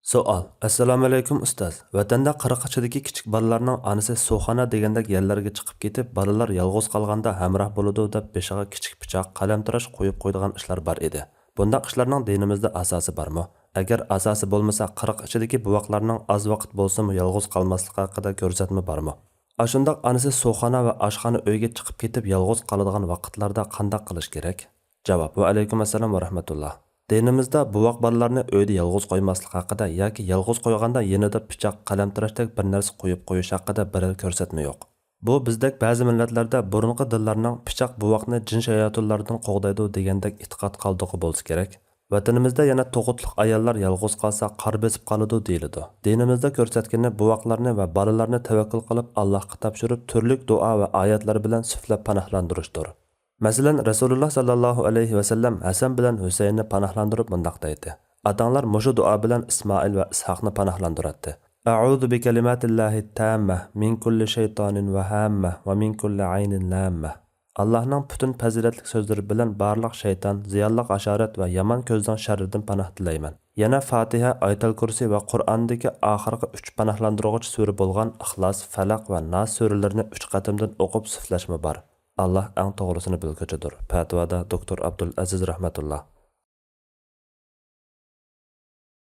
Savol. Assalomu alaykum ustoz. Vatanda qirg'ichidagi kichik bolalarning onasi suvxona degandek yerlarga chiqib ketib, bolalar yolg'iz qolganda hamroh bo'ladi deb beshiga kichik pichoq, qalamtirash qo'yib qo'ydigan ishlar bor edi. Bundaq ishlarning dinimizda asosi bormi? Agar asosi bo'lmasa, qirg'ichidagi buvoqlarning oz vaqt bo'lsa-mu yolg'iz qolmasligi haqida ko'rsatma bormi? Ashundoq onasi suvxona va oshxona uyga chiqib ketib yolg'iz qoladigan vaqtlarda qanday qilish kerak? Javob. Va alaykum assalom va rahmatulloh. Dinimizda buvoq bolalarni uyda yolg'iz qo'ymaslik haqida yoki yolg'iz qo'yganda yanada pichoq, qalamtirashdek bir narsa qo'yib qo'yish haqida biror ko'rsatma yo'q. Bu bizdek ba'zi millatlarda burunqi dillarning pichoq buvoqni jin shayotinlardan qo'g'daydi degandek e'tiqod qoldig'i bo'lsa kerak. Vatanimizda yana tug'utliq ayollar yolg'iz qolsa qor besib qoladi deyiladi. Dinimizda ko'rsatgani buvoqlarni va bolalarni tavakkul qilib Allohga topshirib turli duo va oyatlar bilan suflab panohlantirishdir. Masalan, Rasululloh sallallohu alayhi va sallam Hasan bilan Husaynni panohlantirib mundaq deydi. Adanglar mushu duo bilan Ismoil va Ishoqni panohlantiradi. A'udhu bi kalimatillahi tammah min kulli shaytonin va hamma va min kulli aynin lamma. Allohning butun fazilatli so'zlari bilan barliq shayton, ziyonliq asharat va yomon ko'zdan sharridan panoh tilayman. Yana Fatiha, Ayatul Kursi va Qur'ondagi oxirgi 3 panohlantiruvchi sura bo'lgan Ixlos, Falaq va Nas suralarini 3 qatimdan o'qib suflashmi bor. Allah eng to'g'risini bilguchidir. Fatvoda Doktor Abdul Aziz rahmatulloh.